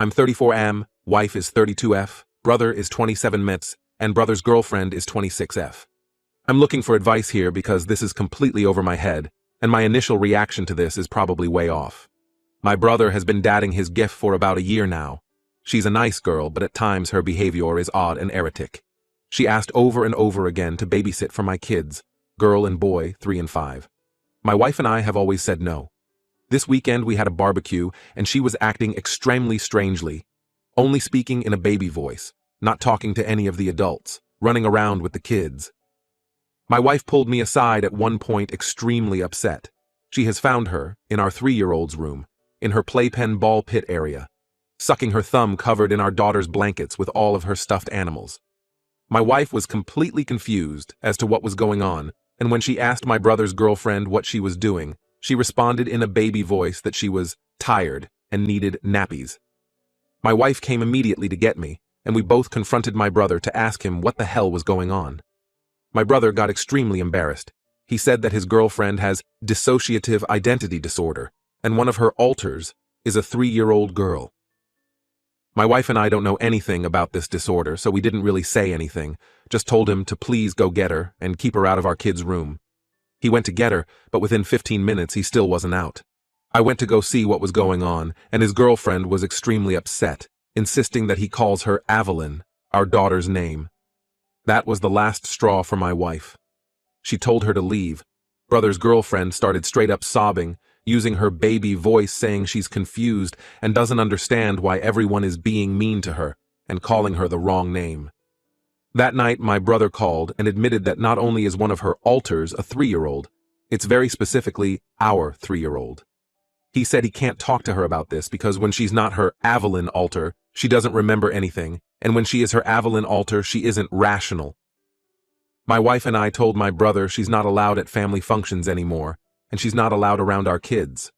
I'm 34M, wife is 32F, brother is 27 and brother's girlfriend is 26F. I'm looking for advice here because this is completely over my head, and my initial reaction to this is probably way off. My brother has been dating his GIF for about a year now. She's a nice girl, but at times her behavior is odd and erratic. She asked over and over again to babysit for my kids, girl and boy, 3 and 5. My wife and I have always said no. This weekend we had a barbecue, and she was acting extremely strangely, only speaking in a baby voice, not talking to any of the adults, running around with the kids. My wife pulled me aside at one point extremely upset. She has found her, in our 3-year-old's room, in her playpen ball pit area, sucking her thumb covered in our daughter's blankets with all of her stuffed animals. My wife was completely confused as to what was going on, and when she asked my brother's girlfriend what she was doing, she responded in a baby voice that she was tired and needed nappies. My wife came immediately to get me, and we both confronted my brother to ask him what the hell was going on. My brother got extremely embarrassed. He said that his girlfriend has dissociative identity disorder, and one of her alters is a 3-year-old girl. My wife and I don't know anything about this disorder, so we didn't really say anything, just told him to please go get her and keep her out of our kids' room. He went to get her, but within 15 minutes he still wasn't out. I went to go see what was going on, and his girlfriend was extremely upset, insisting that he calls her Avalyn, our daughter's name. That was the last straw for my wife. She told her to leave. Brother's girlfriend started straight up sobbing, using her baby voice saying she's confused and doesn't understand why everyone is being mean to her and calling her the wrong name. That night my brother called and admitted that not only is one of her alters a 3-year-old, it's very specifically our 3-year-old. He said he can't talk to her about this because when she's not her Avalyn alter, she doesn't remember anything, and when she is her Avalyn alter, she isn't rational. My wife and I told my brother she's not allowed at family functions anymore, and she's not allowed around our kids.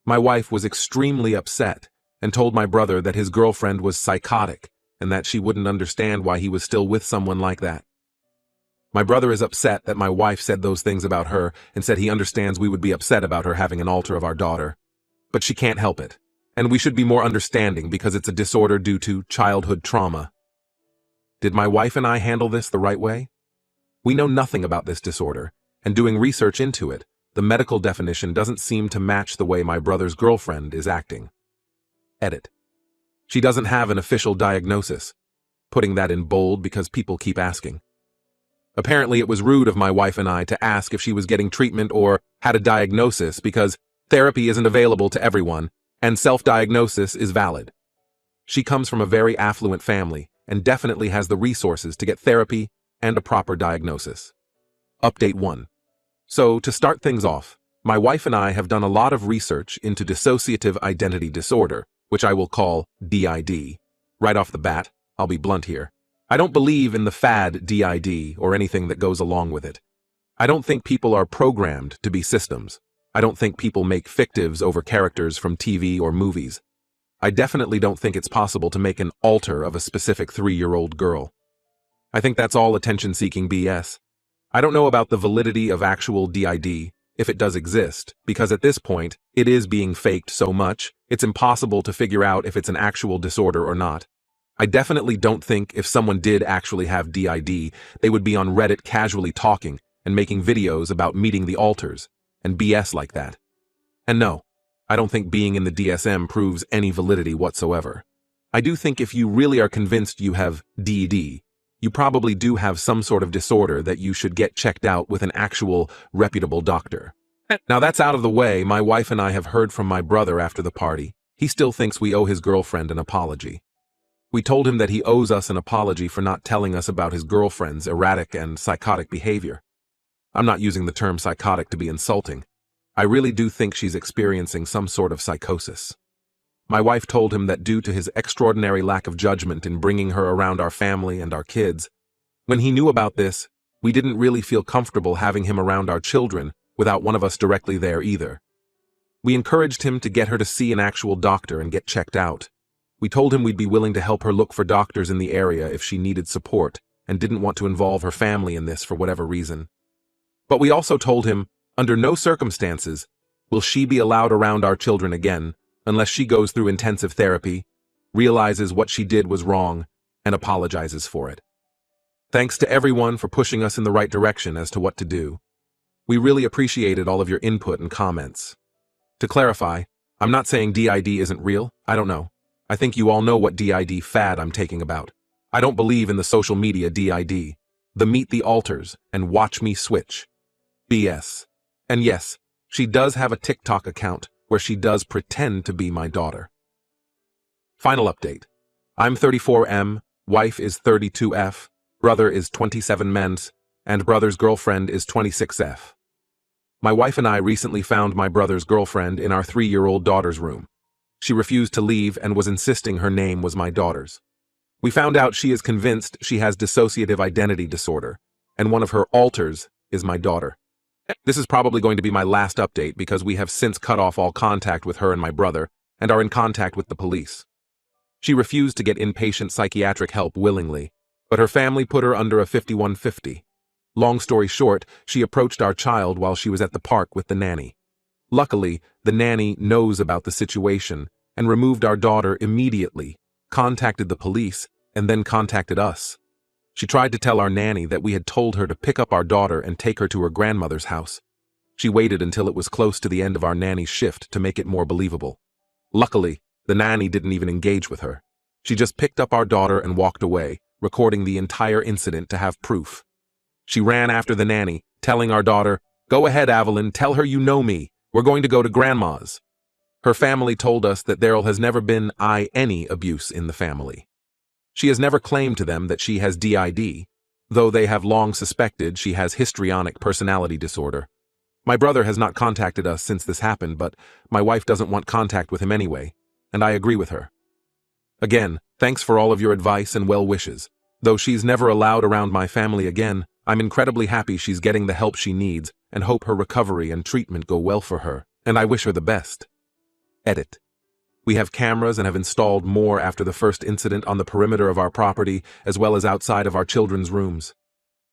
My wife was extremely upset and told my brother that his girlfriend was psychotic and that she wouldn't understand why he was still with someone like that. My brother is upset that my wife said those things about her and said he understands we would be upset about her having an alter of our daughter. But she can't help it, and we should be more understanding because it's a disorder due to childhood trauma. Did my wife and I handle this the right way? We know nothing about this disorder, and doing research into it, the medical definition doesn't seem to match the way my brother's girlfriend is acting. Edit. She doesn't have an official diagnosis, putting that in bold because people keep asking. Apparently it was rude of my wife and I to ask if she was getting treatment or had a diagnosis because therapy isn't available to everyone, and self-diagnosis is valid. She comes from a very affluent family and definitely has the resources to get therapy and a proper diagnosis. Update 1. So, to start things off, my wife and I have done a lot of research into dissociative identity disorder, which I will call DID. Right off the bat, I'll be blunt here. I don't believe in the fad DID or anything that goes along with it. I don't think people are programmed to be systems. I don't think people make fictives over characters from TV or movies. I definitely don't think it's possible to make an alter of a specific 3-year-old girl. I think that's all attention-seeking BS. I don't know about the validity of actual DID, if it does exist, because at this point, it is being faked so much, it's impossible to figure out if it's an actual disorder or not. I definitely don't think if someone did actually have DID, they would be on Reddit casually talking and making videos about meeting the alters, and BS like that. And no, I don't think being in the DSM proves any validity whatsoever. I do think if you really are convinced you have DD, you probably do have some sort of disorder that you should get checked out with an actual, reputable doctor. Now that's out of the way, my wife and I have heard from my brother after the party. He still thinks we owe his girlfriend an apology. We told him that he owes us an apology for not telling us about his girlfriend's erratic and psychotic behavior. I'm not using the term psychotic to be insulting. I really do think she's experiencing some sort of psychosis. My wife told him that due to his extraordinary lack of judgment in bringing her around our family and our kids, when he knew about this, we didn't really feel comfortable having him around our children without one of us directly there either. We encouraged him to get her to see an actual doctor and get checked out. We told him we'd be willing to help her look for doctors in the area if she needed support and didn't want to involve her family in this for whatever reason. But we also told him, under no circumstances will she be allowed around our children again unless she goes through intensive therapy, realizes what she did was wrong, and apologizes for it. Thanks to everyone for pushing us in the right direction as to what to do. We really appreciated all of your input and comments. To clarify, I'm not saying DID isn't real. I don't know. I think you all know what DID fad I'm taking about. I don't believe in the social media DID, the meet the alters and watch me switch BS. And yes, she does have a TikTok account where she does pretend to be my daughter. Final update. I'm 34M, wife is 32F, brother is 27 mens, and brother's girlfriend is 26F. My wife and I recently found my brother's girlfriend in our 3-year-old daughter's room. She refused to leave and was insisting her name was my daughter's. We found out she is convinced she has dissociative identity disorder, and one of her alters is my daughter. This is probably going to be my last update because we have since cut off all contact with her and my brother and are in contact with the police. She refused to get inpatient psychiatric help willingly, but her family put her under a 5150. Long story short, she approached our child while she was at the park with the nanny. Luckily, the nanny knows about the situation and removed our daughter immediately, contacted the police, and then contacted us. She tried to tell our nanny that we had told her to pick up our daughter and take her to her grandmother's house. She waited until it was close to the end of our nanny's shift to make it more believable. Luckily, the nanny didn't even engage with her. She just picked up our daughter and walked away, recording the entire incident to have proof. She ran after the nanny, telling our daughter, "Go ahead, Evelyn, tell her you know me. We're going to go to Grandma's." Her family told us that there has never been any abuse in the family. She has never claimed to them that she has DID, though they have long suspected she has histrionic personality disorder. My brother has not contacted us since this happened, but my wife doesn't want contact with him anyway, and I agree with her. Again, thanks for all of your advice and well wishes. Though she's never allowed around my family again, I'm incredibly happy she's getting the help she needs and hope her recovery and treatment go well for her, and I wish her the best. Edit. We have cameras and have installed more after the first incident on the perimeter of our property as well as outside of our children's rooms.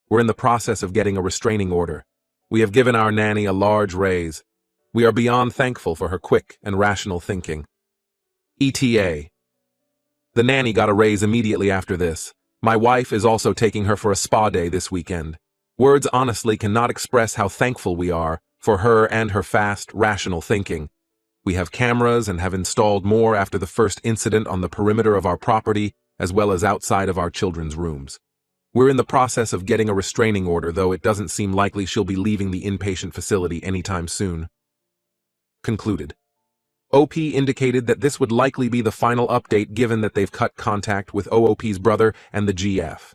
We're in the process of getting a restraining order. We have given our nanny a large raise. We are beyond thankful for her quick and rational thinking. ETA. The nanny got a raise immediately after this. My wife is also taking her for a spa day this weekend. Words honestly cannot express how thankful we are for her and her fast, rational thinking. We have cameras and have installed more after the first incident on the perimeter of our property as well as outside of our children's rooms. We're in the process of getting a restraining order, though it doesn't seem likely she'll be leaving the inpatient facility anytime soon. Concluded. OP indicated that this would likely be the final update given that they've cut contact with OOP's brother and the GF.